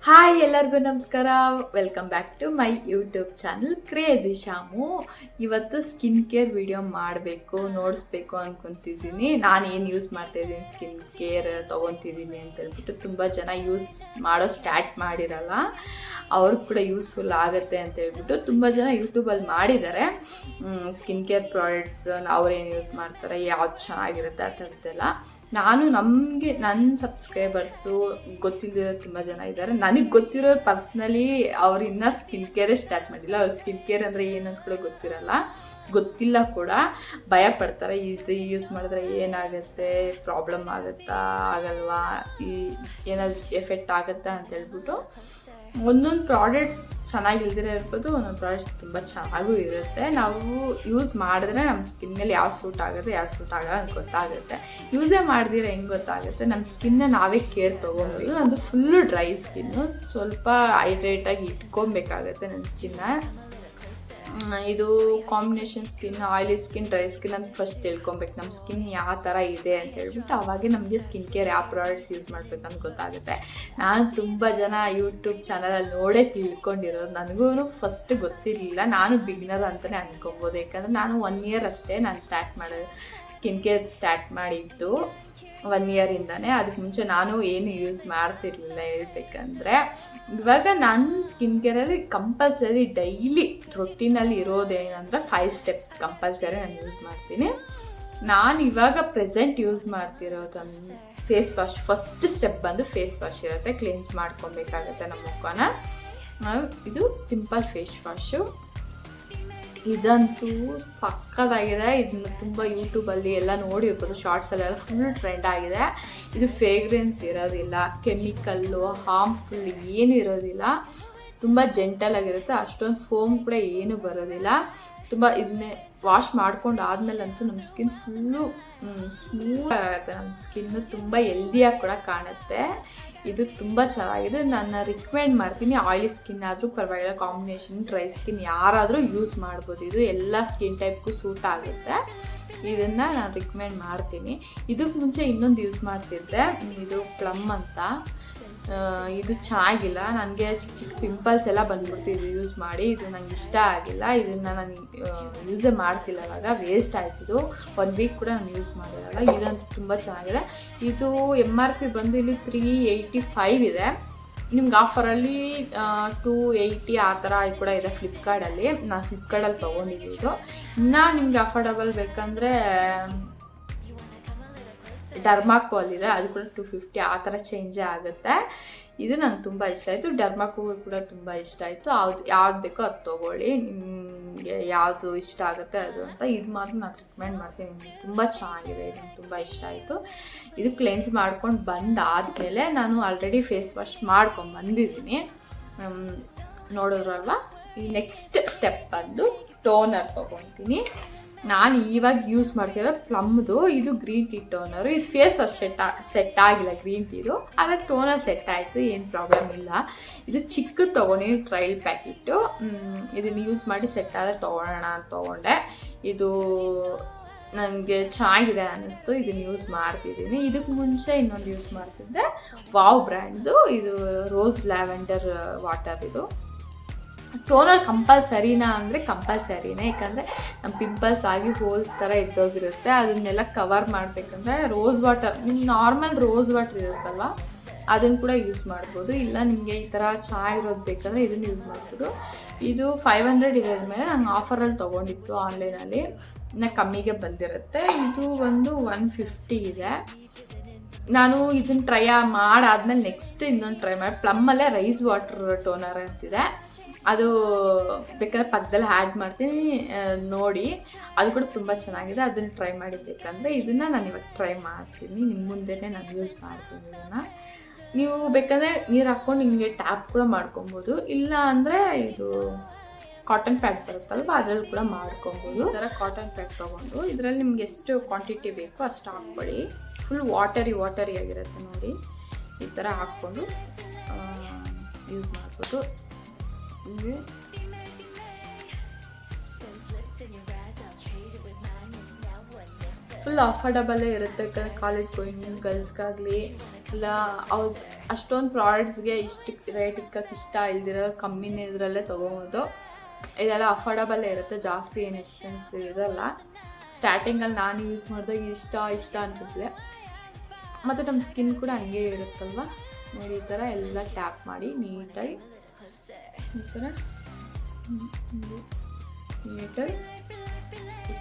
Hi ಎಲ್ಲರಿಗೂ ನಮಸ್ಕಾರ. Welcome back to my YouTube channel crazy Shamu. ಇವತ್ತು ಸ್ಕಿನ್ ಕೇರ್ ವಿಡಿಯೋ ಮಾಡಬೇಕು ನೋಡಿಸ್ಬೇಕು ಅಂದ್ಕೊತಿದ್ದೀನಿ. ನಾನು ಏನು ಯೂಸ್ ಮಾಡ್ತಾಯಿದ್ದೀನಿ, ಸ್ಕಿನ್ ಕೇರ್ ತೊಗೊತಿದ್ದೀನಿ ಅಂತ ಹೇಳ್ಬಿಟ್ಟು ತುಂಬ ಜನ ಯೂಸ್ ಮಾಡೋ ಸ್ಟಾರ್ಟ್ ಮಾಡಿರಲ್ಲ, ಅವ್ರಿಗೆ ಕೂಡ ಯೂಸ್ಫುಲ್ ಆಗುತ್ತೆ ಅಂತ ಹೇಳ್ಬಿಟ್ಟು ತುಂಬ ಜನ ಯೂಟ್ಯೂಬಲ್ಲಿ ಮಾಡಿದ್ದಾರೆ. ಸ್ಕಿನ್ ಕೇರ್ ಪ್ರಾಡಕ್ಟ್ಸ್ ಅವ್ರೇನು ಯೂಸ್ ಮಾಡ್ತಾರೆ, ಯಾವ್ದು ಚೆನ್ನಾಗಿರುತ್ತೆ ಆ ಥರದ್ದೆಲ್ಲ. ನಾನು ನನ್ನ ಸಬ್ಸ್ಕ್ರೈಬರ್ಸು ಗೊತ್ತಿಲ್ಲದಿರೋ ತುಂಬ ಜನ ಇದ್ದಾರೆ. ನನಗೆ ಗೊತ್ತಿರೋ ಪರ್ಸ್ನಲಿ ಅವ್ರು ಇನ್ನೂ ಸ್ಕಿನ್ ಕೇರೇ ಸ್ಟಾರ್ಟ್ ಮಾಡಿಲ್ಲ. ಅವ್ರು ಸ್ಕಿನ್ ಕೇರ್ ಅಂದರೆ ಏನಂತ ಕೂಡ ಗೊತ್ತಿಲ್ಲ ಕೂಡ, ಭಯ ಪಡ್ತಾರೆ. ಇದು ಯೂಸ್ ಮಾಡಿದ್ರೆ ಏನಾಗುತ್ತೆ, ಪ್ರಾಬ್ಲಮ್ ಆಗುತ್ತಾ ಆಗಲ್ವಾ, ಏನಾದರೂ ಎಫೆಕ್ಟ್ ಆಗುತ್ತಾ ಅಂತ ಹೇಳ್ಬಿಟ್ಟು. ಒಂದೊಂದು ಪ್ರಾಡಕ್ಟ್ಸ್ ಚೆನ್ನಾಗಿಲ್ದಿರ ಇರ್ಬೋದು, ಒಂದೊಂದು ಪ್ರಾಡಕ್ಟ್ಸ್ ತುಂಬ ಚೆನ್ನಾಗೂ ಇರುತ್ತೆ. ನಾವು ಯೂಸ್ ಮಾಡಿದ್ರೆ ನಮ್ಮ ಸ್ಕಿನ್ ಮೇಲೆ ಯಾವ ಸೂಟ್ ಆಗುತ್ತೆ ಯಾವ ಸೂಟ್ ಆಗಲ್ಲ ಅಂತ ಗೊತ್ತಾಗುತ್ತೆ. ಯೂಸೇ ಮಾಡ್ದಿರ ಹೆಂಗೆ ಗೊತ್ತಾಗುತ್ತೆ? ನಮ್ಮ ಸ್ಕಿನ್ನ ನಾವೇ ಕೇರ್ ತೊಗೊಬೋದು. ಅದು ಫುಲ್ಲು ಡ್ರೈ ಸ್ಕಿನ್ನು, ಸ್ವಲ್ಪ ಹೈಡ್ರೇಟಾಗಿ ಇಟ್ಕೊಬೇಕಾಗತ್ತೆ ನನ್ನ ಸ್ಕಿನ್ನ. ಇದು combination skin, oily skin, dry skin ಅಂತ ಫಸ್ಟ್ ತಿಳ್ಕೊಬೇಕು ನಮ್ಮ ಸ್ಕಿನ್ ಯಾವ ಥರ ಇದೆ ಅಂತ ಹೇಳ್ಬಿಟ್ಟು. ಅವಾಗೆ ನಮಗೆ ಸ್ಕಿನ್ ಕೇರ್ ಯಾವ ಪ್ರಾಡಕ್ಟ್ಸ್ ಯೂಸ್ ಮಾಡ್ಬೇಕಂತ ಗೊತ್ತಾಗುತ್ತೆ. ನಾನು ತುಂಬ ಜನ ಯೂಟ್ಯೂಬ್ ಚಾನಲಲ್ಲಿ ನೋಡೇ ತಿಳ್ಕೊಂಡಿರೋದು. ನನಗೂ ಫಸ್ಟ್ ಗೊತ್ತಿರಲಿಲ್ಲ, ನಾನು ಬಿಗಿನರ್ ಅಂತಲೇ ಅಂದ್ಕೊಬೋದು. ಯಾಕಂದರೆ ನಾನು 1 ಇಯರ್ ಅಷ್ಟೇ ನಾನು ಸ್ಕಿನ್ ಕೇರ್ ಸ್ಟಾರ್ಟ್ ಮಾಡಿದ್ದು, 1 ಇಯರಿಂದನೇ. ಅದಕ್ಕೆ ಮುಂಚೆ ನಾನು ಏನು ಯೂಸ್ ಮಾಡ್ತಿರ್ಲಿಲ್ಲ ಹೇಳ್ಬೇಕಂದ್ರೆ. ಇವಾಗ ನನ್ನ ಸ್ಕಿನ್ ಕೇರಲ್ಲಿ ಕಂಪಲ್ಸರಿ ಡೈಲಿ ರೊಟೀನಲ್ಲಿ ಇರೋದೇನಂದ್ರೆ 5 ಸ್ಟೆಪ್ಸ್ ಕಂಪಲ್ಸರಿ ನಾನು ಯೂಸ್ ಮಾಡ್ತೀನಿ. ನಾನು ಇವಾಗ ಪ್ರೆಸೆಂಟ್ ಯೂಸ್ ಮಾಡ್ತಿರೋದು ಫೇಸ್ ವಾಶ್. ಫಸ್ಟ್ ಸ್ಟೆಪ್ ಬಂದು ಫೇಸ್ ವಾಶ್ ಇರುತ್ತೆ. ಕ್ಲೀನ್ಸ್ ಮಾಡ್ಕೊಬೇಕಾಗತ್ತೆ ನಮ್ಮ ಮುಖನ. ಇದು ಸಿಂಪಲ್ ಫೇಸ್ ವಾಶು. ಇದಂತೂ ಸಕ್ಕತ್ತಾಗಿದೆ. ಇದನ್ನ ತುಂಬ ಯೂಟ್ಯೂಬಲ್ಲಿ ಎಲ್ಲ ನೋಡಿರ್ಬೋದು, ಶಾರ್ಟ್ಸಲ್ಲೆಲ್ಲ ಫುಲ್ ಟ್ರೆಂಡ್ ಆಗಿದೆ. ಇದು ಫ್ರೇಗ್ರೆನ್ಸ್ ಇರೋದಿಲ್ಲ, ಕೆಮಿಕಲ್ಲು, ಹಾರ್ಮ್ಫುಲ್ ಏನೂ ಇರೋದಿಲ್ಲ. ತುಂಬ ಜೆಂಟಲ್ ಆಗಿರುತ್ತೆ, ಅಷ್ಟೊಂದು ಫೋಮ್ ಕೂಡ ಏನೂ ಬರೋದಿಲ್ಲ. ತುಂಬ ಇದನ್ನೇ ವಾಶ್ ಮಾಡ್ಕೊಂಡು ಆದಮೇಲಂತೂ ನಮ್ಮ ಸ್ಕಿನ್ ಫುಲ್ಲು ಸ್ಮೂತ್ ಆಗುತ್ತೆ. ನಮ್ಮ ಸ್ಕಿನ್ನು ತುಂಬ ಹೆಲ್ದಿಯಾಗಿ ಕೂಡ ಕಾಣುತ್ತೆ. ಇದು ತುಂಬ ಚೆನ್ನಾಗಿದೆ. ನಾನು ರಿಕಮೆಂಡ್ ಮಾಡ್ತೀನಿ. ಆಯಿಲಿ ಸ್ಕಿನ್ ಆದರೂ ಪರವಾಗಿಲ್ಲ, ಕಾಂಬಿನೇಷನ್ ಡ್ರೈ ಸ್ಕಿನ್ ಯಾರಾದರೂ ಯೂಸ್ ಮಾಡ್ಬೋದು. ಇದು ಎಲ್ಲ ಸ್ಕಿನ್ ಟೈಪ್ಗೂ ಸೂಟ್ ಆಗುತ್ತೆ. ಇದನ್ನು ನಾನು ರಿಕಮೆಂಡ್ ಮಾಡ್ತೀನಿ. ಇದಕ್ಕೆ ಮುಂಚೆ ಇನ್ನೊಂದು ಯೂಸ್ ಮಾಡ್ತಿದ್ದೆ, ಇದು ಪ್ಲಮ್ ಅಂತ. ಇದು ಚೆನ್ನಾಗಿಲ್ಲ, ನನಗೆ ಚಿಕ್ಕ ಚಿಕ್ಕ ಪಿಂಪಲ್ಸ್ ಎಲ್ಲ ಬಂದ್ಬಿಡ್ತು ಇದು ಯೂಸ್ ಮಾಡಿ. ಇದು ನಂಗೆ ಇಷ್ಟ ಆಗಿಲ್ಲ. ಇದನ್ನು ನಾನು ಯೂಸೇ ಮಾಡ್ತಿಲ್ಲ, ಇವಾಗ ವೇಸ್ಟ್ ಆಯ್ತಿದ್ದು. 1 ವೀಕ್ ಕೂಡ ನಾನು ಯೂಸ್ ಮಾಡಿರಲ್ಲ. ಇದಂತೂ ತುಂಬ ಚೆನ್ನಾಗಿದೆ. ಇದು MRP ಬಂದು ಇಲ್ಲಿ 385 ಇದೆ. ನಿಮ್ಗೆ ಆಫರಲ್ಲಿ 280 ಆ ಥರ ಕೂಡ ಇದೆ ಫ್ಲಿಪ್ಕಾರ್ಟಲ್ಲಿ. ನಾನು ಫ್ಲಿಪ್ಕಾರ್ಟಲ್ಲಿ ತೊಗೊಂಡಿದ್ದು. ಇನ್ನು ನಿಮ್ಗೆ ಅಫೋರ್ಡಬಲ್ ಬೇಕಂದರೆ ಡರ್ಮಾಕೋಲ್ ಇದೆ, ಅದು ಕೂಡ 250 ಆ ಥರ ಚೇಂಜೇ ಆಗುತ್ತೆ. ಇದು ನಂಗೆ ತುಂಬ ಇಷ್ಟ ಆಯಿತು. ಡರ್ಮಾಕೋಲ್ ಕೂಡ ತುಂಬ ಇಷ್ಟ ಆಯಿತು. ಯಾವ್ದು ಬೇಕೋ ಅದು ತೊಗೊಳ್ಳಿ, ನಿಮಗೆ ಯಾವುದು ಇಷ್ಟ ಆಗುತ್ತೆ ಅದು ಅಂತ. ಇದು ಮಾತ್ರ ನಾನು ರಿಕಮೆಂಡ್ ಮಾಡ್ತೀನಿ. ನಿಮಗೆ ತುಂಬ ಚೆನ್ನಾಗಿದೆ, ಇದು ನಂಗೆ ತುಂಬ ಇಷ್ಟ ಆಯಿತು. ಇದು ಕ್ಲೆನ್ಸ್ ಮಾಡ್ಕೊಂಡು ಬಂದಾದಮೇಲೆ ನಾನು ಆಲ್ರೆಡಿ ಫೇಸ್ ವಾಶ್ ಮಾಡ್ಕೊಂಡು ಬಂದಿದ್ದೀನಿ, ನೋಡಿದ್ರಲ್ವ. ಈ ನೆಕ್ಸ್ಟ್ ಸ್ಟೆಪ್ ಬಂದು ಟೋನರ್ ತೊಗೊತೀನಿ. ನಾನು ಇವಾಗ ಯೂಸ್ ಮಾಡ್ತಿರೋ ಪ್ಲಮ್ದು ಇದು ಗ್ರೀನ್ ಟೀ ಟೋನರು. ಇದು ಫೇಸ್ ವಾಶ್ ಸೆಟ್ ಆಗಿಲ್ಲ ಗ್ರೀನ್ ಟೀದು, ಆದರೆ ಟೋನರ್ ಸೆಟ್ ಆಯಿತು, ಏನು ಪ್ರಾಬ್ಲಮ್ ಇಲ್ಲ. ಇದು ಚಿಕ್ಕದು ತೊಗೊಂಡು ಟ್ರಯಲ್ ಪ್ಯಾಕೆಟು. ಇದನ್ನು ಯೂಸ್ ಮಾಡಿ ಸೆಟ್ ಆದರೆ ತೊಗೊಳ್ಳೋಣ ಅಂತ ತೊಗೊಂಡೆ. ಇದು ನನಗೆ ಚೆನ್ನಾಗಿದೆ ಅನ್ನಿಸ್ತು, ಇದನ್ನು ಯೂಸ್ ಮಾಡ್ತಿದ್ದೀನಿ. ಇದಕ್ಕೆ ಮುಂಚೆ ಇನ್ನೊಂದು ಯೂಸ್ ಮಾಡ್ತಿದ್ದೆ, ವಾವ್ ಬ್ರ್ಯಾಂಡ್ದು. ಇದು ರೋಸ್ ಲ್ಯಾವೆಂಡರ್ ವಾಟರ್. ಇದು ಟೋನರ್ ಕಂಪಲ್ಸರಿನಾ ಅಂದರೆ ಕಂಪಲ್ಸರಿನೇ, ಯಾಕಂದರೆ ನಮ್ಮ ಪಿಂಪಲ್ಸ್ ಆಗಿ ಹೋಲ್ಸ್ ಥರ ಇದ್ದೋಗಿರುತ್ತೆ. ಅದನ್ನೆಲ್ಲ ಕವರ್ ಮಾಡಬೇಕಂದ್ರೆ ರೋಸ್ ವಾಟರ್, ನಿಮ್ಮ ನಾರ್ಮಲ್ ರೋಸ್ ವಾಟರ್ ಇರುತ್ತಲ್ವ, ಅದನ್ನು ಕೂಡ ಯೂಸ್ ಮಾಡ್ಬೋದು. ಇಲ್ಲ ನಿಮಗೆ ಈ ಥರ ಚೆನ್ನಾಗಿರೋದು ಬೇಕಂದರೆ ಇದನ್ನು ಯೂಸ್ ಮಾಡ್ಬೋದು. ಇದು 500 ಇರೋದ ಮೇಲೆ ನಂಗೆ ಆಫರಲ್ಲಿ ತೊಗೊಂಡಿತ್ತು ಆನ್ಲೈನಲ್ಲಿ, ಇನ್ನು ಕಮ್ಮಿಗೆ ಬಂದಿರುತ್ತೆ. ಇದು ಒಂದು 150 ಇದೆ. ನಾನು ಇದನ್ನು ಟ್ರೈ ಮಾಡಾದ್ಮೇಲೆ ನೆಕ್ಸ್ಟ್ ಇನ್ನೊಂದು ಟ್ರೈ ಮಾಡಿ, ಪ್ಲಮ್ಮಲ್ಲೇ ರೈಸ್ ವಾಟರ್ ಟೋನರ್ ಅಂತಿದೆ, ಅದು ಬೇಕಾದ್ರೆ ಪಕ್ಕದಲ್ಲಿ ಆ್ಯಡ್ ಮಾಡ್ತೀನಿ, ನೋಡಿ. ಅದು ಕೂಡ ತುಂಬ ಚೆನ್ನಾಗಿದೆ, ಅದನ್ನು ಟ್ರೈ ಮಾಡಿಬೇಕಂದ್ರೆ ಇದನ್ನು ನಾನು ಇವಾಗ ಟ್ರೈ ಮಾಡ್ತೀನಿ. ನಿಮ್ಮ ಮುಂದೆನೇ ನಾನು ಯೂಸ್ ಮಾಡ್ತೀನಿ ಇದನ್ನು. ನೀವು ಬೇಕಾದರೆ ನೀರು ಹಾಕ್ಕೊಂಡು ನಿಮಗೆ ಟ್ಯಾಪ್ ಕೂಡ ಮಾಡ್ಕೊಬೋದು. ಇಲ್ಲ ಅಂದರೆ ಇದು ಕಾಟನ್ ಪ್ಯಾಕ್ ಬರುತ್ತಲ್ವ, ಅದರಲ್ಲಿ ಕೂಡ ಮಾಡ್ಕೊಬೋದು. ಈ ಥರ ಕಾಟನ್ ಪ್ಯಾಕ್ ತೊಗೊಂಡು ಇದರಲ್ಲಿ ನಿಮ್ಗೆ ಎಷ್ಟು ಕ್ವಾಂಟಿಟಿ ಬೇಕೋ ಅಷ್ಟು ಹಾಕ್ಕೊಳ್ಳಿ. ಫುಲ್ ವಾಟರಿ ಆಗಿರುತ್ತೆ ನೋಡಿ. ಈ ಥರ ಹಾಕ್ಕೊಂಡು ಯೂಸ್ ಮಾಡ್ಬೋದು. ಫುಲ್ ಅಫೋರ್ಡಬಲ್ಲೇ ಇರುತ್ತೆ. ಯಾಕಂದರೆ ಕಾಲೇಜ್ ಗೋಯಿಂಗ್ ಗರ್ಲ್ಸ್ಗಾಗಲಿ ಇಲ್ಲ ಅವ್ರು ಅಷ್ಟೊಂದು ಪ್ರಾಡಕ್ಟ್ಸ್ಗೆ ಇಷ್ಟು ರೇಟ್ ಇಕ್ಕಕ್ಕೆ ಇಷ್ಟ ಇಲ್ದಿರೋ ಕಮ್ಮಿನೇ ಇದರಲ್ಲೇ ತೊಗೊಬೋದು. ಇದೆಲ್ಲ ಅಫೋರ್ಡಬಲ್ಲೇ ಇರುತ್ತೆ, ಜಾಸ್ತಿ ಏನು ಎಕ್ಸ್ಪೆನ್ಸಿವ್ ಇರಲ್ಲ. ಸ್ಟಾರ್ಟಿಂಗಲ್ಲಿ ನಾನು ಯೂಸ್ ಮಾಡಿದಾಗ ಇಷ್ಟ ಅನ್ಬಿಟ್ಟಿದೆ. ಮತ್ತು ನಮ್ಮ ಸ್ಕಿನ್ ಕೂಡ ಹಂಗೆ ಇರುತ್ತಲ್ವ ನೋಡಿ. ಈ ಥರ ಎಲ್ಲ ಟ್ಯಾಪ್ ಮಾಡಿ ನೀಟಾಗಿ ಈ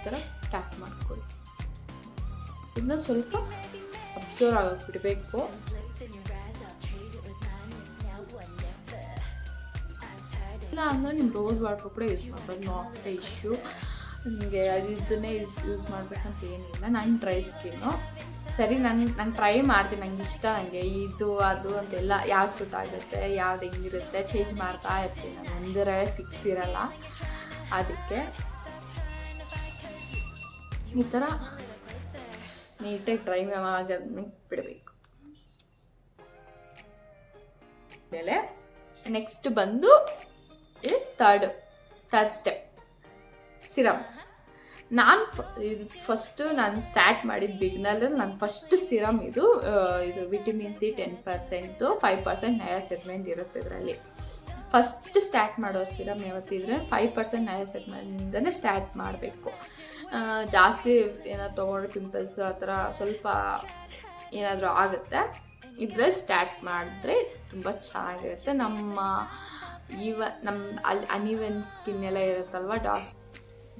ಥರ ಟ್ಯಾಪ್ ಮಾಡ್ಕೊಳ್ಳಿ. ಇದನ್ನ ಸ್ವಲ್ಪ ಅಬ್ಸರ್ವ್ ಆಗೋಕ್ಕೆ ಬಿಡಬೇಕು. ಇಲ್ಲ ಅಂದರೆ ನಿಮ್ಮ ರೋಸ್ ವಾಟರ್ ಕೂಡ ಯೂಸ್ ಮಾಡ್ಬೋದು, ನಾಟ್ ಎ ಇಶ್ಯೂ. ನಿಮಗೆ ಇದನ್ನೇ ಯೂಸ್ ಮಾಡಬೇಕಂತ ಏನಿಲ್ಲ. ನನ್ನ ಡ್ರೈ ಸ್ಕಿನ್ನು ಸರಿ, ನಾನು ಟ್ರೈ ಮಾಡ್ತೀನಿ, ನಂಗೆ ಇಷ್ಟ, ನನಗೆ ಇದು ಅದು ಅಂತೆಲ್ಲ ಯಾವ ಸೂಟ್ ಆಗುತ್ತೆ, ಯಾವ್ದು ಹೆಂಗಿರುತ್ತೆ ಚೇಂಜ್ ಮಾಡ್ತಾ ಇರ್ತೀನಿ. ನಾನು ಒಂದರ ಫಿಕ್ಸ್ ಇರಲ್ಲ. ಅದಕ್ಕೆ ಈ ಥರ ನೀಟಾಗಿ ಟ್ರೈ ಆಗೋದನ್ನ ಬಿಡಬೇಕು. ಆಮೇಲೆ ನೆಕ್ಸ್ಟ್ ಬಂದು ಥರ್ಡ್ ಸ್ಟೆಪ್ ಸಿರಮ್ಸ್. ಇದು ಫಸ್ಟು ನಾನು ಸ್ಟಾರ್ಟ್ ಮಾಡಿದ ಬಿಗ್ನರಲ್ಲಿ ನಾನು ಫಸ್ಟ್ ಸಿರಮ್ ಇದು ವಿಟಮಿನ್ ಸಿ 10%, 5% ನಯಾಸಿನಮೈಡ್ ಇರುತ್ತೆ ಇದರಲ್ಲಿ. ಫಸ್ಟ್ ಸ್ಟಾರ್ಟ್ ಮಾಡೋ ಸಿರಮ್ ಯಾವತ್ತಿದ್ರೆ 5% ನಯಾಸಿನಮೈಡಿಂದನೇ ಸ್ಟಾರ್ಟ್ ಮಾಡಬೇಕು. ಜಾಸ್ತಿ ಏನಾದ್ರು ತೊಗೊಂಡ್ರೆ ಪಿಂಪಲ್ಸ್ ಆ ಥರ ಸ್ವಲ್ಪ ಏನಾದರೂ ಆಗುತ್ತೆ. ಇದ್ರೆ ಸ್ಟಾರ್ಟ್ ಮಾಡಿದ್ರೆ ತುಂಬ ಚೆನ್ನಾಗಿರುತ್ತೆ. ನಮ್ಮ ಅನ್ಇವನ್ ಸ್ಕಿನ್ ಎಲ್ಲ ಇರುತ್ತಲ್ವ,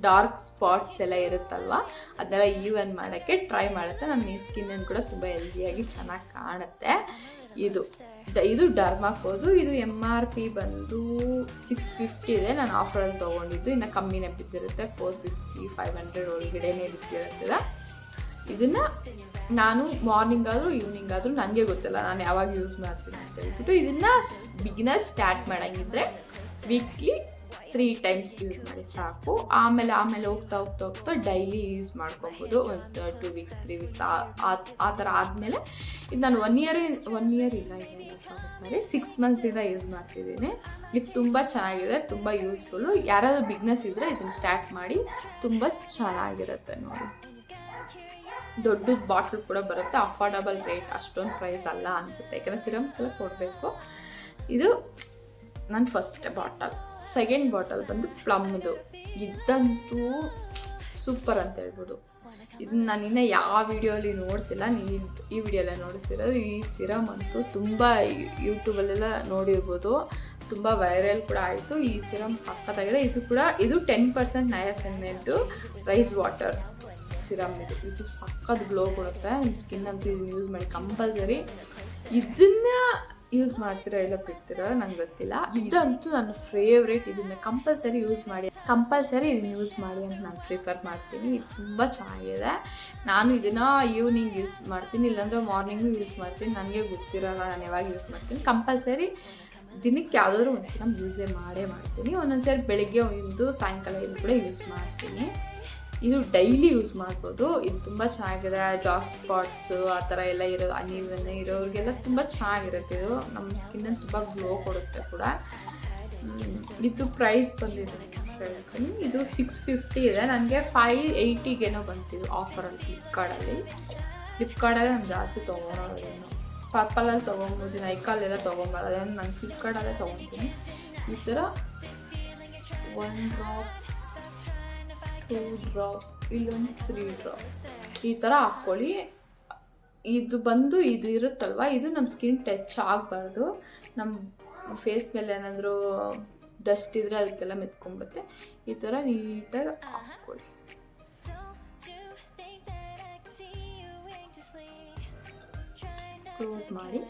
ಡಾರ್ಕ್ ಸ್ಪಾಟ್ಸ್ ಎಲ್ಲ ಇರುತ್ತಲ್ವ, ಅದನ್ನೆಲ್ಲ ಈವನ್ ಮಾಡೋಕ್ಕೆ ಟ್ರೈ ಮಾಡುತ್ತೆ. ನಮ್ಮ ಈ ಸ್ಕಿನ್ನನ್ನು ಕೂಡ ತುಂಬ ಹೆಲ್ದಿಯಾಗಿ ಚೆನ್ನಾಗಿ ಕಾಣುತ್ತೆ. ಇದು ಡರ್ಮಾಕೋದು. ಇದು MRP ಬಂದು 650 ಇದೆ. ನಾನು ಆಫರಲ್ಲಿ ತೊಗೊಂಡಿದ್ದು. ಇನ್ನು ಕಮ್ಮಿನೇ ಬಿದ್ದಿರುತ್ತೆ, 450, 500 ಒಳಗಡೆನೇ ಬಿದ್ದಿರುತ್ತದೆ. ಇದನ್ನು ನಾನು ಮಾರ್ನಿಂಗ್ ಆದರೂ ಈವ್ನಿಂಗ್ ಆದರೂ ನನಗೆ ಗೊತ್ತಿಲ್ಲ ನಾನು ಯಾವಾಗ ಯೂಸ್ ಮಾಡ್ತೀನಿ ಅಂತ ಹೇಳ್ಬಿಟ್ಟು. ಇದನ್ನು ಬಿಗಿನರ್ಸ್ ಸ್ಟಾರ್ಟ್ ಮಾಡೋಂಗಿದ್ರೆ ವೀಕ್ಲಿ 3 times ಯೂಸ್ ಮಾಡಿ ಸಾಕು. ಆಮೇಲೆ ಹೋಗ್ತಾ ಡೈಲಿ ಯೂಸ್ ಮಾಡ್ಕೊಬೋದು. ಒಂದು 2 weeks 3 weeks ಆ ಥರ ಆದಮೇಲೆ ಇದು ನಾನು 1 year ಇಲ್ಲ 6 months ಯೂಸ್ ಮಾಡ್ತಿದ್ದೀನಿ. ಇದು ತುಂಬ ಚೆನ್ನಾಗಿದೆ, ತುಂಬ ಯೂಸ್ಫುಲ್ಲು. ಯಾರಾದರೂ ಬಿಗ್ನೆಸ್ ಇದ್ದರೆ ಇದನ್ನು ಸ್ಟಾರ್ಟ್ ಮಾಡಿ, ತುಂಬ ಚೆನ್ನಾಗಿರುತ್ತೆ ನೋಡಿ. ದೊಡ್ಡದು ಬಾಟ್ಲ್ ಕೂಡ ಬರುತ್ತೆ, ಅಫೋರ್ಡಬಲ್ ರೇಟ್, ಅಷ್ಟೊಂದು ಪ್ರೈಸ್ ಅಲ್ಲ ಅನಿಸುತ್ತೆ, ಯಾಕಂದರೆ ಸಿರಮ್ಸ್ ಎಲ್ಲ ಕೊಡಬೇಕು. ಇದು ನನ್ನ ಫಸ್ಟ್ ಬಾಟಲ್. ಸೆಕೆಂಡ್ ಬಾಟಲ್ ಬಂದು ಪ್ಲಮ್ದು. ಇದಂತೂ ಸೂಪರ್ ಅಂತ ಹೇಳ್ಬೋದು. ಇದನ್ನ ನಾನು ಇನ್ನೂ ಯಾವ ವಿಡಿಯೋಲಿ ನೋಡಿಸಿಲ್ಲ, ಈ ವಿಡಿಯೋಲ್ಲ ನೋಡಿಸಿರೋದು. ಈ ಸಿರಮ್ ಅಂತೂ ತುಂಬ ಯೂಟ್ಯೂಬಲ್ಲೆಲ್ಲ ನೋಡಿರ್ಬೋದು, ತುಂಬ ವೈರಲ್ ಕೂಡ ಆಯಿತು. ಈ ಸಿರಮ್ ಸಖತ್ತಾಗಿದೆ. ಇದು 10% ನಯಾಸಿನಮೈಡ್ ರೈಸ್ ವಾಟರ್ ಸಿರಮ್. ಇದು ಸಖತ್ ಗ್ಲೋ ಕೊಡುತ್ತೆ ನಿಮ್ಮ ಸ್ಕಿನ್ ಅಂತೂ. ಇದನ್ನು ಯೂಸ್ ಮಾಡಿ ಕಂಪಲ್ಸರಿ. ಇದನ್ನ ಯೂಸ್ ಮಾಡ್ತೀರಾ ಇಲ್ಲ ಬಿಡ್ತೀರಾ ನಂಗೆ ಗೊತ್ತಿಲ್ಲ. ಇದಂತೂ ನನ್ನ ಫೇವ್ರೇಟ್. ಇದನ್ನು ಕಂಪಲ್ಸರಿ ಯೂಸ್ ಮಾಡಿ ಅಂತ ನಾನು ಪ್ರಿಫರ್ ಮಾಡ್ತೀನಿ. ಇದು ತುಂಬ ಚೆನ್ನಾಗಿದೆ. ನಾನು ಇದನ್ನು ಈವ್ನಿಂಗ್ ಯೂಸ್ ಮಾಡ್ತೀನಿ, ಇಲ್ಲಾಂದರೆ ಮಾರ್ನಿಂಗು ಯೂಸ್ ಮಾಡ್ತೀನಿ. ನನಗೆ ಗೊತ್ತಿರೋಲ್ಲ ನಾನು ಯಾವಾಗ ಯೂಸ್ ಮಾಡ್ತೀನಿ. ಕಂಪಲ್ಸರಿ ದಿನಕ್ಕೆ ಯಾವುದಾದ್ರೂ ಒಂದು ಸಿರಮ್ ಯೂಸೇ ಮಾಡ್ತೀನಿ. ಒಂದೊಂದ್ಸರಿ ಬೆಳಿಗ್ಗೆ ಒಂದು ಸಾಯಂಕಾಲ ಇದು ಕೂಡ ಯೂಸ್ ಮಾಡ್ತೀನಿ. ಇದು ಡೈಲಿ ಯೂಸ್ ಮಾಡ್ಬೋದು. ಇದು ತುಂಬ ಚೆನ್ನಾಗಿದೆ. ಡಾರ್ಕ್ ಸ್ಪಾಟ್ಸು ಆ ಥರ ಎಲ್ಲ ಅನ್ಇವನ್ ಇರೋರಿಗೆಲ್ಲ ತುಂಬ ಚೆನ್ನಾಗಿರುತ್ತೆ. ಇದು ನಮ್ಮ ಸ್ಕಿನ್ನನ್ನು ತುಂಬ ಗ್ಲೋ ಕೊಡುತ್ತೆ ಕೂಡ. ಇದು ಪ್ರೈಸ್ ಬಂದಿದೆ ಹೇಳ್ತೀನಿ. ಇದು 650 ಇದೆ. ನನಗೆ 580ಗೇನೋ ಬಂತಿದ್ದು ಆಫರಲ್ಲಿ ಫ್ಲಿಪ್ಕಾರ್ಟಲ್ಲಿ ನಾನು ಜಾಸ್ತಿ ತೊಗೊಳೋದೇನು. ಪರ್ಪಲಲ್ಲಿ ತೊಗೊಬೋದು, ನೈಕಾಲೆಲ್ಲ ತೊಗೊಬೋದು. ಅದೇನು ನಾನು ಫ್ಲಿಪ್ಕಾರ್ಟಲ್ಲೇ ತೊಗೊತೀನಿ. ಈ ಥರ 1 ಡ್ರಾಪ್ 2 ಡ್ರಾಪ್ ಇಲ್ಲೊಂದು 3 ಡ್ರಾಪ್ ಈ ಥರ ಹಾಕ್ಕೊಳ್ಳಿ. ಇದು ಇರುತ್ತಲ್ವ, ಇದು ನಮ್ಮ ಸ್ಕಿನ್ ಟಚ್ ಆಗಬಾರ್ದು. ನಮ್ಮ ಫೇಸ್ ಮೇಲೆ ಏನಾದರೂ ಡಸ್ಟ್ ಇದ್ದರೆ ಅದಕ್ಕೆಲ್ಲ ಮೆತ್ಕೊಂಡ್ಬಿಡುತ್ತೆ. ಈ ಥರ ನೀಟಾಗಿ ಹಾಕ್ಕೊಳ್ಳಿ. ಕ್ಲೋಸ್ ಮಾಡಿ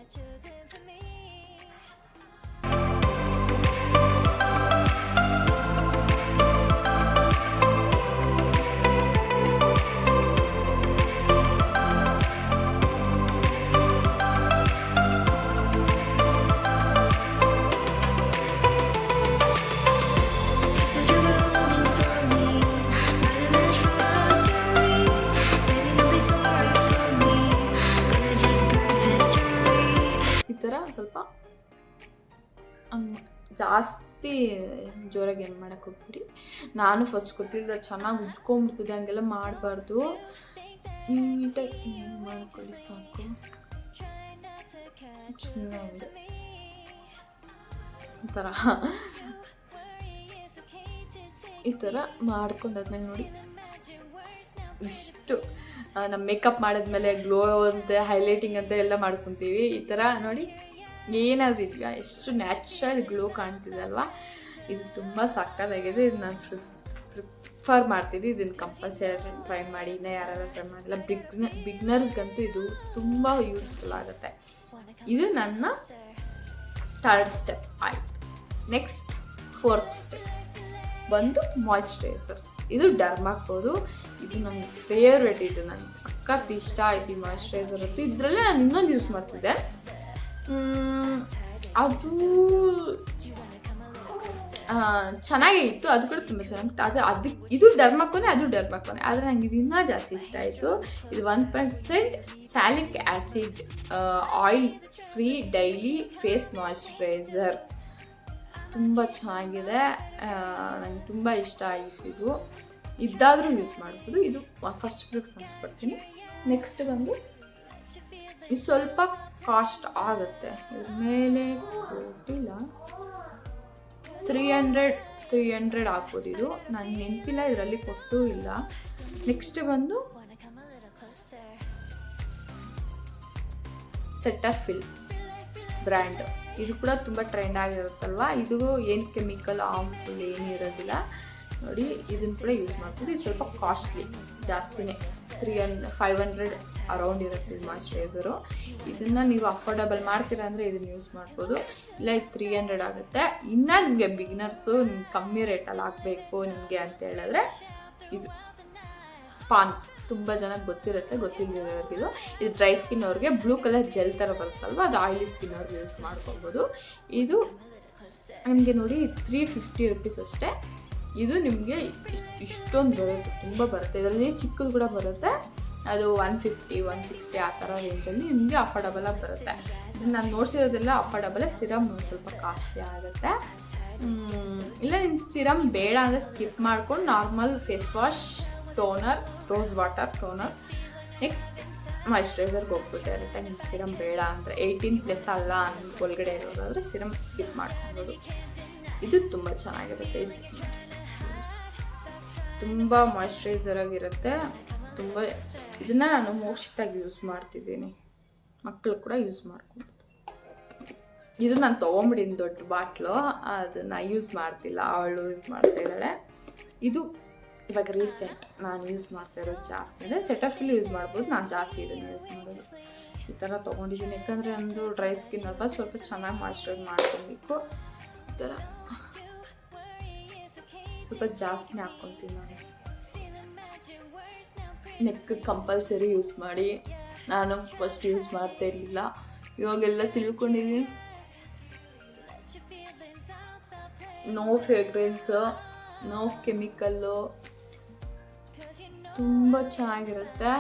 ಸ್ವಲ್ಪ ಜಾಸ್ತಿ ಜೋರಾಗಿ ಏನು ಮಾಡೋಕ್ಕೆ ಹೋಗ್ಬಿಡಿ. ನಾನು ಫಸ್ಟ್ ಗೊತ್ತಿಲ್ಲದ ಚೆನ್ನಾಗಿ ಉಟ್ಕೊಂಡ್ಬಿಡ್ತಿದ್ದೆ, ಹಂಗೆಲ್ಲ ಮಾಡಬಾರ್ದು. ನೀಟಾಗಿ ಏನು ಮಾಡ್ಕೊಳ್ಳಿ ಸಾಕು. ಚೆನ್ನಾಗಿದೆ ಒಂಥರ ಈ ಥರ ಮಾಡ್ಕೊಂಡಾದ್ಮೇಲೆ ನೋಡಿ ಇಷ್ಟು ನಮ್ಮ ಮೇಕಪ್ ಮಾಡಿದ್ಮೇಲೆ ಗ್ಲೋ ಅಂತ ಹೈಲೈಟಿಂಗ್ ಅಂತ ಎಲ್ಲ ಮಾಡ್ಕೊತೀವಿ. ಈ ಥರ ನೋಡಿ ಏನಾದರೂ ಇದೆಯಾ ಎಷ್ಟು ನ್ಯಾಚುರಲ್ ಗ್ಲೋ ಕಾಣ್ತಿದೆ ಅಲ್ವಾ. ಇದು ತುಂಬ ಸಕ್ಕತ್ತಾಗಿದೆ. ಇದು ನಾನು ಪ್ರಿಫರ್ ಮಾಡ್ತೀನಿ. ಇದನ್ನು ಕಂಪಲ್ಸರಿ ಟ್ರೈ ಮಾಡಿ. ಇನ್ನೂ ಯಾರಾದ್ರೂ ಟ್ರೈ ಮಾಡಿಲ್ಲ ಬಿಗ್ನರ್ಸ್ಗಂತೂ ಇದು ತುಂಬ ಯೂಸ್ಫುಲ್ ಆಗುತ್ತೆ. ಇದು ನನ್ನ 3rd ಸ್ಟೆಪ್ ಆಯಿತು. ನೆಕ್ಸ್ಟ್ 4th ಸ್ಟೆಪ್ ಬಂದು ಮಾಯ್ಶ್ಚರೈಸರ್. ಇದು ಡರ್ಮಾಕೋದು. ಇದು ನನ್ನ ಫೇವ್ರೆಟ್. ಇದು ನನಗೆ ಸಖತ್ ಇಷ್ಟ ಆಯ್ತು ಈ ಮಾಯ್ಶ್ಚರೈಸರ್ ಅಂತೂ. ಇದರಲ್ಲೇ ನಾನು ಇನ್ನೊಂದು ಯೂಸ್ ಮಾಡ್ತಿದ್ದೆ, ಅದು ಚೆನ್ನಾಗೇ ಇತ್ತು, ಅದು ಕೂಡ ತುಂಬ ಚೆನ್ನಾಗಿತ್ತು. ಅದಕ್ಕೆ ಇದು ಡರ್ಮಾಕೋನೆ, ಅದು ಡರ್ಮಾಕೋನೆ, ಆದರೆ ನನಗೆ ಇದು ಇನ್ನೂ ಜಾಸ್ತಿ ಇಷ್ಟ ಆಯಿತು. ಇದು 1% salicylic acid oil free daily face moisturiser. ತುಂಬ ಚೆನ್ನಾಗಿದೆ, ನನಗೆ ತುಂಬ ಇಷ್ಟ ಆಯಿತು. ಇದು ಇದ್ದಾದರೂ ಯೂಸ್ ಮಾಡ್ಬೋದು. ಇದು ಫಸ್ಟ್ ಪ್ರಿಫರೆನ್ಸ್ ಕೊಡ್ತೀನಿ. ನೆಕ್ಸ್ಟ್ ಬಂದು ಇದು ಸ್ವಲ್ಪ ಕಾಸ್ಟ್ ಆಗುತ್ತೆ, ಇದ್ರ ಮೇಲೆ ಕೊಟ್ಟಿಲ್ಲ, 300 ಹಾಕ್ಬೋದು. ಇದು ನನಗೆ ನೆನಪಿಲ್ಲ, ಇದರಲ್ಲಿ ಕೊಟ್ಟೂ ಇಲ್ಲ. ನೆಕ್ಸ್ಟ್ ಬಂದು ಸೆಟಫಿಲ್ ಬ್ರ್ಯಾಂಡ್. ಇದು ಕೂಡ ತುಂಬ ಟ್ರೆಂಡ್ ಆಗಿರುತ್ತಲ್ವ. ಇದು ಏನು ಕೆಮಿಕಲ್ ಹಾರ್ಮ್ಫುಲ್ ಏನೂ ಇರೋದಿಲ್ಲ ನೋಡಿ. ಇದನ್ನು ಕೂಡ ಯೂಸ್ ಮಾಡ್ಬೋದು. ಇದು ಸ್ವಲ್ಪ ಕಾಸ್ಟ್ಲಿ, ಜಾಸ್ತಿನೇ, 500 ಅರೌಂಡ್ ಇರುತ್ತೆ ಇದು ಮಾಯ್ಶ್ಚರೈಸರು. ಇದನ್ನು ನೀವು ಅಫೋರ್ಡಬಲ್ ಮಾಡ್ತೀರಾ ಅಂದರೆ ಇದನ್ನು ಯೂಸ್ ಮಾಡ್ಬೋದು. ಇಲ್ಲ ಇದು 300 ಆಗುತ್ತೆ. ಇನ್ನು ನಿಮಗೆ ಬಿಗಿನರ್ಸು ನಿಮ್ಗೆ ಕಮ್ಮಿ ರೇಟಲ್ಲಿ ಆಗಬೇಕು ನಿಮಗೆ ಅಂತ ಹೇಳಿದ್ರೆ ಇದು ಪಾನ್ಸ್. ತುಂಬ ಜನಕ್ಕೆ ಗೊತ್ತಿರುತ್ತೆ, ಗೊತ್ತಿಲ್ಲದಿರೋರ್ಗಿದು. ಇದು ಡ್ರೈ ಸ್ಕಿನ್ ಅವ್ರಿಗೆ ಬ್ಲೂ ಕಲರ್ ಜೆಲ್ ಥರ ಬರುತ್ತಲ್ವ, ಅದು ಆಯಿಲಿ ಸ್ಕಿನ್ ಅವ್ರಿಗೆ ಯೂಸ್ ಮಾಡ್ಕೊಬೋದು. ಇದು ನಿಮಗೆ ನೋಡಿ 350 ರುಪೀಸ್ ಅಷ್ಟೇ. ಇದು ನಿಮಗೆ ಇಷ್ಟೊಂದು ಬರುತ್ತೆ, ತುಂಬ ಬರುತ್ತೆ. ಇದರಲ್ಲಿ ಚಿಕ್ಕದು ಕೂಡ ಬರುತ್ತೆ, ಅದು 150 160 ಆ ಥರ ರೇಂಜಲ್ಲಿ ನಿಮಗೆ ಅಫೋರ್ಡಬಲಾಗಿ ಬರುತ್ತೆ. ನಾನು ನೋಡ್ಸಿರೋದೆಲ್ಲ ಅಫೋರ್ಡಬಲೇ. ಸಿರಮ್ ಸ್ವಲ್ಪ ಕಾಸ್ಟ್ಲಿ ಆಗುತ್ತೆ. ಇಲ್ಲ ನಿಮ್ಗೆ ಸಿರಮ್ ಬೇಡ ಅಂದರೆ ಸ್ಕಿಪ್ ಮಾಡ್ಕೊಂಡು normal face wash, toner, rose water toner, next ಮಾಯ್ಶ್ಚರೈಸರ್ಗೆ ಹೋಗ್ಬಿಟ್ಟೆ ಇರುತ್ತೆ. ನಿಮ್ಮ ಸಿರಮ್ ಬೇಡ ಅಂದರೆ 18+ ಅಲ್ಲ ಒಳಗಡೆ ಇರೋದಾದರೆ ಸಿರಮ್ ಸ್ಕಿಪ್ ಮಾಡ್ಕೊಬೋದು. ಇದು ತುಂಬ ಚೆನ್ನಾಗಿರುತ್ತೆ. ಇದು ತುಂಬ ಮಾಯ್ಶ್ಚರೈಸರ್ ಆಗಿರುತ್ತೆ. ತುಂಬ ಇದನ್ನು ನಾನು ಮೋಕ್ಷಿತಾಗಿ ಯೂಸ್ ಮಾಡ್ತಿದ್ದೀನಿ, ಮಕ್ಕಳು ಕೂಡ ಯೂಸ್ ಮಾಡ್ಕೊಬೋದು. ಇದು ನಾನು ತೊಗೊಂಬಿಟ್ಟಿದ್ದೀನಿ ದೊಡ್ಡ ಬಾಟ್ಲು, ಅದನ್ನು ಯೂಸ್ ಮಾಡ್ತಿಲ್ಲ, ಅವಳು ಯೂಸ್ ಮಾಡ್ತಾ ಇದ್ದಾಳೆ. ಇದು ಇವಾಗ ರೀಸೆಂಟ್ ನಾನು ಯೂಸ್ ಮಾಡ್ತಾ ಇರೋದು ಜಾಸ್ತಿ ಅಂದರೆ ಸೆಟಫಿಲ್ ಯೂಸ್ ಮಾಡ್ಬೋದು. ನಾನು ಜಾಸ್ತಿ ಇದನ್ನು ಯೂಸ್ ಮಾಡೋದು. ಈ ಥರ ತೊಗೊಂಡಿದ್ದೀನಿ, ಯಾಕಂದರೆ ನಂದು ಡ್ರೈ ಸ್ಕಿನ್ ಅಲ್ವಾ, ಸ್ವಲ್ಪ ಚೆನ್ನಾಗಿ ಮಾಯ್ಶ್ಚರೈಸ್ ಮಾಡ್ಕೊಬೇಕು. ಈ ಥರ ಸ್ವಲ್ಪ ಜಾಸ್ತಿನೇ ಹಾಕ್ಕೊತೀನಿ ನಾನು. ನೆಕ್ ಕಂಪಲ್ಸರಿ ಯೂಸ್ ಮಾಡಿ. ನಾನು ಫಸ್ಟ್ ಯೂಸ್ ಮಾಡ್ತಾ ಇರಲಿಲ್ಲ, ಇವಾಗೆಲ್ಲ ತಿಳ್ಕೊಂಡಿದ್ದೀನಿ. ನೋ ಫ್ರೇಗ್ರೆನ್ಸು, ನೋ ಕೆಮಿಕಲ್ಲು, ತುಂಬ ಚೆನ್ನಾಗಿರುತ್ತೆ.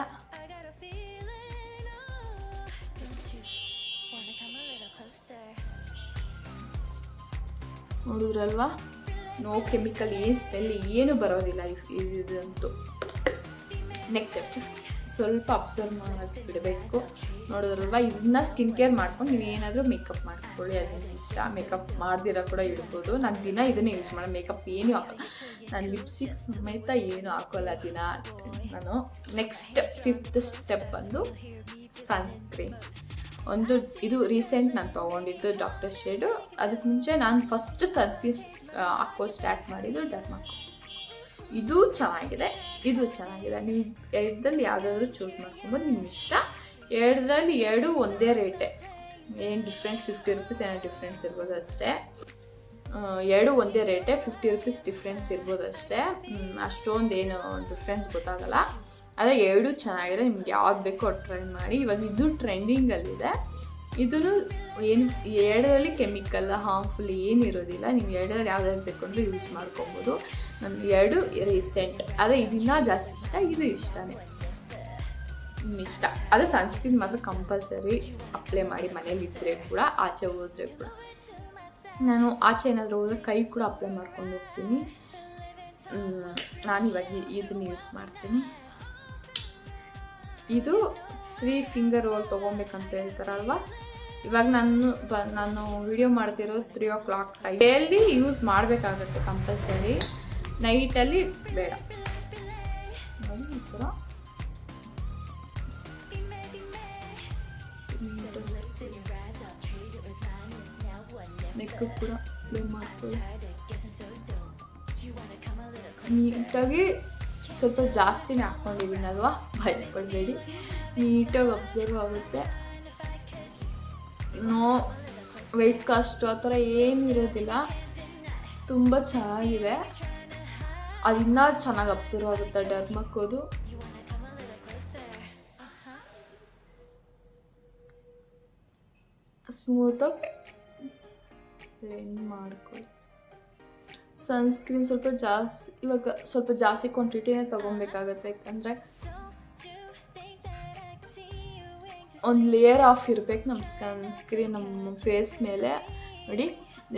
ನೋಡಿದ್ರಲ್ವಾ, ನೋ ಕೆಮಿಕಲ್, ಏನು ಸ್ಮೆಲ್ ಏನು ಬರೋದಿಲ್ಲ ಇದಂತೂ. ನೆಕ್ಸ್ಟ್ ಸ್ವಲ್ಪ ಅಬ್ಸರ್ವ್ ಮಾಡೋಕ್ಕೆ ಬಿಡಬೇಕು. ನೋಡಿದ್ರಲ್ವ, ಇದನ್ನ ಸ್ಕಿನ್ ಕೇರ್ ಮಾಡ್ಕೊಂಡು ನೀವು ಏನಾದರೂ ಮೇಕಪ್ ಮಾಡ್ಕೊಳ್ಳಿ, ಅದನ್ನು ಇಷ್ಟ. ಮೇಕಪ್ ಮಾಡ್ದಿರ ಕೂಡ ಇಡ್ಬೋದು. ನಾನು ದಿನ ಇದನ್ನೇ ಯೂಸ್ ಮಾಡೋ, ಮೇಕಪ್ ಏನೂ ಹಾಕೋಲ್ಲ ನಾನು, ಲಿಪ್ಸ್ಟಿಕ್ ಸಮೇತ ಏನು ಹಾಕೋಲ್ಲ ದಿನ ನಾನು. ನೆಕ್ಸ್ಟ್ 5th ಸ್ಟೆಪ್ ಬಂದು ಸನ್ಸ್ಕ್ರೀನ್. ಇದು ರೀಸೆಂಟ್ ನಾನು ತೊಗೊಂಡಿದ್ದು ಡಾಕ್ಟರ್ ಶೇಡು. ಅದಕ್ಕೆ ಮುಂಚೆ ನಾನು ಫಸ್ಟ್ ಸನ್ಸ್ಕ್ರೀನ್ ಹಾಕೋ ಸ್ಟಾರ್ಟ್ ಮಾಡಿದ್ದು ಡರ್ಮಾಕೋ. ಇದು ಚೆನ್ನಾಗಿದೆ, ಇದು ಚೆನ್ನಾಗಿದೆ. ನೀವು ಎರಡರಲ್ಲಿ ಯಾವುದಾದ್ರೂ ಚೂಸ್ ಮಾಡ್ಕೊಬೋದು, ನಿಮ್ಮ ಇಷ್ಟ. ಎರಡರಲ್ಲಿ ಎರಡು ಒಂದೇ ರೇಟೇ, ಏನು ಡಿಫ್ರೆನ್ಸ್ 50 ರುಪೀಸ್ ಏನೋ ಡಿಫ್ರೆನ್ಸ್ ಇರ್ಬೋದು ಅಷ್ಟೇ. ಎರಡು ಒಂದೇ ರೇಟೇ, 50 ರುಪೀಸ್ ಡಿಫ್ರೆನ್ಸ್ ಇರ್ಬೋದು ಅಷ್ಟೇ. ಅಷ್ಟೊಂದು ಏನು ಡಿಫ್ರೆನ್ಸ್ ಗೊತ್ತಾಗಲ್ಲ. ಅದೇ ಎರಡು ಚೆನ್ನಾಗಿದೆ, ನಿಮ್ಗೆ ಯಾವ್ದು ಬೇಕೋ ಅದು ಟ್ರೈ ಮಾಡಿ. ಇವಾಗ ಇದು ಟ್ರೆಂಡಿಂಗಲ್ಲಿದೆ. ಇದನ್ನು ಏನು ಎರಡರಲ್ಲಿ ಕೆಮಿಕಲ್ ಹಾರ್ಮ್ಫುಲ್ ಏನಿರೋದಿಲ್ಲ. ನೀವು ಎರಡರಲ್ಲಿ ಯಾವ್ದಾದ್ರು ಬೇಕು ಅಂದರೆ ಯೂಸ್ ಮಾಡ್ಕೊಬೋದು. ನನ್ನ ಎರಡು ರೀಸೆಂಟ್, ಅದೇ ಇದನ್ನ ಜಾಸ್ತಿ ಇಷ್ಟ, ಇದು ಇಷ್ಟನೇ, ನಿಮ್ಮ ಇಷ್ಟ. ಅದೇ ಸನ್ಸ್ಕ್ರೀನ್ ಮಾತ್ರ ಕಂಪಲ್ಸರಿ ಅಪ್ಲೈ ಮಾಡಿ, ಮನೇಲಿ ಇದ್ದರೆ ಕೂಡ, ಆಚೆ ಹೋದರೆ ಕೂಡ. ನಾನು ಆಚೆ ಏನಾದರೂ ಹೋದರೆ ಕೈ ಕೂಡ ಅಪ್ಲೈ ಮಾಡ್ಕೊಂಡು ಹೋಗ್ತೀನಿ. ನಾನಿವಾಗ ಇದನ್ನು ಯೂಸ್ ಮಾಡ್ತೀನಿ. ಇದು 3 ಫಿಂಗರ್ ರೋಲ್ ತೊಗೊಬೇಕಂತ ಹೇಳ್ತಾರಲ್ವ, ಇವಾಗ ನಾನು ವಿಡಿಯೋ ಮಾಡ್ತಿರೋ 3 o'clock ಟೈಮ್. ಡೈಲಿ ಯೂಸ್ ಮಾಡಬೇಕಾಗತ್ತೆ ಕಂಪಲ್ಸರಿ, ನೈಟಲ್ಲಿ ಬೇಡ. ನೋಡಿ ಈ ಥರ ನೆಕ್ಕು ಕೂಡ ಪ್ಲೇ ಮಾಡ್ಕೊಳ್ಳಿ ನೀಟಾಗಿ. ಸ್ವಲ್ಪ ಜಾಸ್ತಿನೇ ಹಾಕ್ಕೊಂಡಿದ್ದೀನಲ್ವಾ, ಭಯಪಡಬೇಡಿ, ನೀಟಾಗಿ ಅಬ್ಸರ್ವ್ ಆಗುತ್ತೆ. ನೋ ವೆಯ್ಟ್ ಕಾಸ್ಟು ಆ ಥರ ಏನೂ ಇರೋದಿಲ್ಲ, ತುಂಬ ಚೆನ್ನಾಗಿದೆ. ಅದು ಇನ್ನೂ ಚೆನ್ನಾಗಿ ಅಬ್ಸರ್ವ್ ಆಗುತ್ತೆ ಡರ್ಮಕ್ಕೋದು. ಸ್ಮೂತಾಗಿ ಬ್ಲೆಂಡ್ ಮಾಡ್ಕೊಳ್ಳಿ. ಸನ್ಸ್ಕ್ರೀನ್ ಇವಾಗ ಸ್ವಲ್ಪ ಜಾಸ್ತಿ ಕ್ವಾಂಟಿಟಿನೇ ತೊಗೊಬೇಕಾಗತ್ತೆ, ಯಾಕಂದರೆ ಒಂದು ಲೇಯರ್ ಆಫ್ ಇರಬೇಕು ನಮ್ಮ ಸನ್ಸ್ಕ್ರೀನ್ ನಮ್ಮ ಫೇಸ್ ಮೇಲೆ. ನೋಡಿ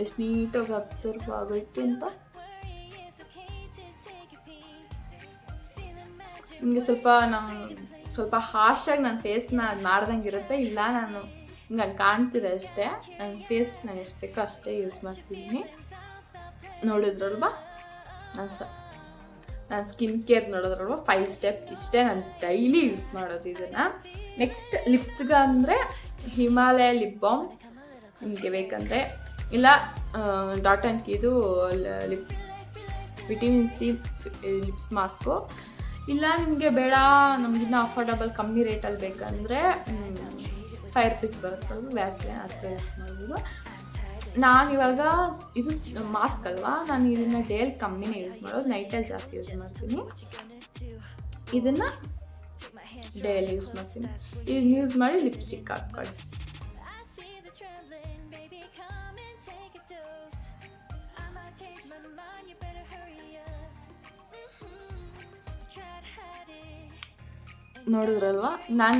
ಎಷ್ಟು ನೀಟಾಗಿ ಅಬ್ಸರ್ವ್ ಆಗೋಯ್ತು ಅಂತ. ನಿಮಗೆ ಸ್ವಲ್ಪ ಹಾರ್ಶಾಗಿ ನನ್ನ ಫೇಸ್ನ ಮಾಡ್ದಂಗೆ ಇರುತ್ತೆ, ಇಲ್ಲ ನಾನು ಹಿಂಗೆ ಕಾಣ್ತಿದೆ ಅಷ್ಟೇ. ನನ್ನ ಫೇಸ್ಗೆ ನಾನು ಎಷ್ಟು ಬೇಕೋ ಅಷ್ಟೇ ಯೂಸ್ ಮಾಡ್ತಿದ್ದೀನಿ. ನೋಡಿದ್ರಲ್ವಾ ನಾನು ಸ್ಕಿನ್ ಕೇರ್ ನೋಡೋದ್ರಲ್ವ 5 ಸ್ಟೆಪ್ ಇಷ್ಟೇ ನಾನು ಡೈಲಿ ಯೂಸ್ ಮಾಡೋದು ಇದನ್ನು. ನೆಕ್ಸ್ಟ್ ಲಿಪ್ಸ್ಗೆ ಅಂದರೆ ಹಿಮಾಲಯ ಲಿಪ್ ಬಾಮ್ ನಿಮಗೆ ಬೇಕಂದರೆ, ಇಲ್ಲ ಡಾಟ್ ಆ್ಯಂಡ್ ಕೀದು ವಿಟಮಿನ್ ಸಿ ಲಿಪ್ಸ್ ಮಾಸ್ಕು, ಇಲ್ಲ ನಿಮಗೆ ಬೇಡ ನಮಗಿನ್ನ ಅಫೋರ್ಡಬಲ್ ಕಮ್ಮಿ ರೇಟಲ್ಲಿ ಬೇಕಂದರೆ 5 rupees ಬರುತ್ತಲ್ವ ವ್ಯಾಸ್ಲಿನ್, ಅದಕ್ಕೆ ಯೂಸ್ ಮಾಡ್ಬೋದು. ನಾನಿವಾಗ ಇದು ಮಾಸ್ಕ್ ಅಲ್ವಾ, ನಾನು ಇದನ್ನು ಡೇಲಿ ಕಮ್ಮಿನೇ ಯೂಸ್ ಮಾಡೋದು, ನೈಟಲ್ಲಿ ಜಾಸ್ತಿ ಯೂಸ್ ಮಾಡ್ತೀನಿ. ಇದನ್ನು ಡೇಲಿ ಯೂಸ್ ಮಾಡ್ತೀನಿ. ಇದನ್ನ ಯೂಸ್ ಮಾಡಿ ಲಿಪ್ಸ್ಟಿಕ್ ಹಾಕ್ಕೊಳ್ಳಿ. ನೋಡಿದ್ರಲ್ವಾ,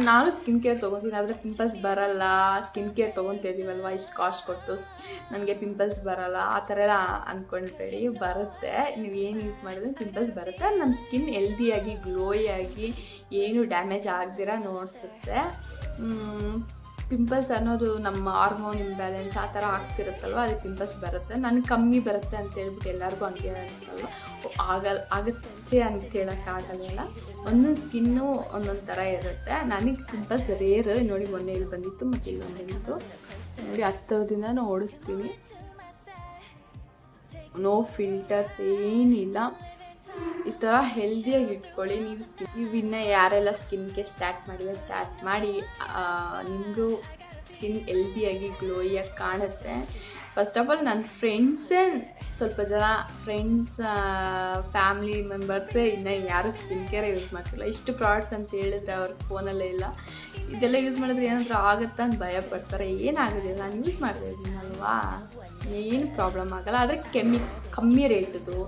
ನಾನು ಸ್ಕಿನ್ ಕೇರ್ ತೊಗೊತೀನಿ, ಆದರೆ ಪಿಂಪಲ್ಸ್ ಬರಲ್ಲ. ಸ್ಕಿನ್ ಕೇರ್ ತೊಗೊತಾ ಇದ್ದೀವಲ್ವ, ಇಷ್ಟು ಕಾಸ್ಟ್ ಕೊಟ್ಟು ನನಗೆ ಪಿಂಪಲ್ಸ್ ಬರಲ್ಲ ಆ ಥರ ಎಲ್ಲ ಅಂದ್ಕೊಳ್ಬೇಡಿ. ಬರುತ್ತೆ, ನೀವು ಏನು ಯೂಸ್ ಮಾಡಿದ್ರೆ ಪಿಂಪಲ್ಸ್ ಬರುತ್ತೆ. ನಮ್ಮ ಸ್ಕಿನ್ ಹೆಲ್ದಿಯಾಗಿ ಗ್ಲೋಯಾಗಿ ಏನು ಡ್ಯಾಮೇಜ್ ಆಗದಿರ ನೋಡಿಸುತ್ತೆ. ಪಿಂಪಲ್ಸ್ ಅನ್ನೋದು ನಮ್ಮ ಹಾರ್ಮೋನ್ ಇಂಬ್ಯಾಲೆನ್ಸ್ ಆ ಥರ ಆಗ್ತಿರುತ್ತಲ್ವ, ಅದಕ್ಕೆ ಪಿಂಪಲ್ಸ್ ಬರುತ್ತೆ. ನನಗೆ ಕಮ್ಮಿ ಬರುತ್ತೆ ಅಂತ ಹೇಳ್ಬಿಟ್ಟು ಎಲ್ಲರಿಗೂ ಹಂಗೆ ಇರುತ್ತಲ್ವ, ಆಗುತ್ತೆ ಅಂತ ಹೇಳೋಕ್ಕಾಗಲ್ಲ. ಒಂದೊಂದು ಸ್ಕಿನ್ನು ಒಂದೊಂದು ಥರ ಇರುತ್ತೆ. ನನಗೆ ಪಿಂಪಲ್ಸ್ ರೇರ್. ನೋಡಿ ಮೊನ್ನೆ ಇಲ್ಲಿ ಬಂದಿತ್ತು ಮತ್ತು ಇಲ್ಲಿ ಬಂದಿತ್ತು ನೋಡಿ, ಹತ್ತಿರದಿಂದ ಓಡಿಸ್ತೀನಿ. ನೋ ಫಿಲ್ಟರ್ಸ್ ಏನಿಲ್ಲ. ಈ ಥರ ಹೆಲ್ದಿಯಾಗಿ ಇಟ್ಕೊಳ್ಳಿ. ನೀವು ಇನ್ನೂ ಯಾರೆಲ್ಲ ಸ್ಕಿನ್ಗೆ ಸ್ಟಾರ್ಟ್ ಮಾಡಿ ನಿಮಗೂ ಸ್ಕಿನ್ ಹೆಲ್ದಿಯಾಗಿ ಗ್ಲೋಯಾಗಿ ಕಾಣುತ್ತೆ. ಫಸ್ಟ್ ಆಫ್ ಆಲ್ ನನ್ನ ಫ್ರೆಂಡ್ಸೇ ಸ್ವಲ್ಪ ಜನ ಫ್ಯಾಮಿಲಿ ಮೆಂಬರ್ಸೇ ಇನ್ನೂ ಯಾರೂ ಸ್ಕಿನ್ ಕೇರೇ ಯೂಸ್ ಮಾಡ್ತಿಲ್ಲ. ಇಷ್ಟು ಪ್ರಾಡಕ್ಟ್ಸ್ ಅಂತ ಹೇಳಿದ್ರೆ ಅವ್ರ ಫೋನಲ್ಲೇ ಇಲ್ಲ. ಇದೆಲ್ಲ ಯೂಸ್ ಮಾಡಿದ್ರೆ ಏನಾದರೂ ಆಗುತ್ತಾ ಅಂತ ಭಯ ಪಡ್ತಾರೆ. ಏನಾಗೋದಿಲ್ಲ, ನಾನು ಯೂಸ್ ಮಾಡ್ತಾ ಇದ್ದೀನಲ್ವಾ, ಏನು ಪ್ರಾಬ್ಲಮ್ ಆಗೋಲ್ಲ. ಆದರೆ ಕಮ್ಮಿ ರೇಟದು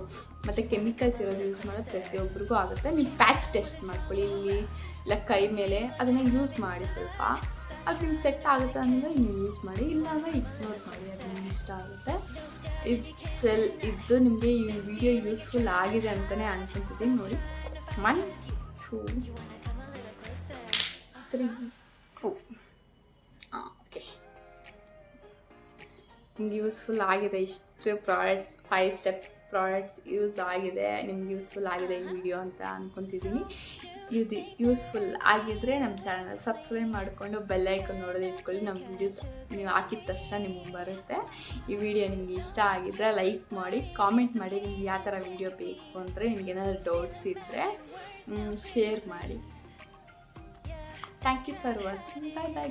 ಮತ್ತು ಕೆಮಿಕಲ್ಸ್ ಇರೋದು ಯೂಸ್ ಮಾಡೋದು ಪ್ರತಿಯೊಬ್ಬರಿಗೂ ಆಗುತ್ತೆ. ನೀವು ಪ್ಯಾಚ್ ಟೆಸ್ಟ್ ಮಾಡ್ಕೊಳ್ಳಿ, ಇಲ್ಲಿ ಇಲ್ಲ ಕೈ ಮೇಲೆ, ಅದನ್ನು ಯೂಸ್ ಮಾಡಿ ಸ್ವಲ್ಪ. ಅದು ನಿಮ್ಗೆ ಸೆಟ್ ಆಗುತ್ತೆ ಅಂದರೆ ನೀವು ಯೂಸ್ ಮಾಡಿ, ಇಲ್ಲ ಅಂದರೆ ಇಗ್ನೋರ್ ಮಾಡಿ, ಅದು ನಿಮ್ಗೆ ಇಷ್ಟ ಆಗುತ್ತೆ. ಇದು ನಿಮಗೆ ಈ ವಿಡಿಯೋ ಯೂಸ್ಫುಲ್ ಆಗಿದೆ ಅಂತಲೇ ಅನ್ಕೊಂತಿದ್ದೀನಿ. ನೋಡಿ 1 2 3 4 ಓಕೆ, ನಿಮ್ಗೆ ಯೂಸ್ಫುಲ್ ಆಗಿದೆ. ಇಷ್ಟು ಪ್ರಾಡಕ್ಟ್ಸ್ 5 ಸ್ಟೆಪ್ಸ್ ಪ್ರಾಡಕ್ಟ್ಸ್ ಯೂಸ್ ಆಗಿದೆ, ನಿಮ್ಗೆ ಯೂಸ್ಫುಲ್ ಆಗಿದೆ ಈ ವಿಡಿಯೋ ಅಂತ ಅಂದ್ಕೊತಿದ್ದೀನಿ. ಇದು ಯೂಸ್ಫುಲ್ ಆಗಿದ್ದರೆ ನಮ್ಮ ಚಾನಲ್ ಸಬ್ಸ್ಕ್ರೈಬ್ ಮಾಡಿಕೊಂಡು ಬೆಲ್ ಐಕಾನ್ ನೋಡೋದು ಇಟ್ಕೊಳ್ಳಿ. ನಮ್ಮ ವೀಡಿಯೋಸ್ ನೀವು ಹಾಕಿದ ತಕ್ಷಣ ನಿಮಗೆ ಬರುತ್ತೆ. ಈ ವಿಡಿಯೋ ನಿಮಗೆ ಇಷ್ಟ ಆಗಿದ್ದರೆ ಲೈಕ್ ಮಾಡಿ, ಕಾಮೆಂಟ್ ಮಾಡಿ. ನಿಮ್ಗೆ ಯಾವ ಥರ ವಿಡಿಯೋ ಬೇಕು ಅಂದರೆ, ನಿಮ್ಗೆ ಏನಾದರೂ ಡೌಟ್ಸ್ ಇದ್ದರೆ ಶೇರ್ ಮಾಡಿ. Thank you for watching. Bye bye.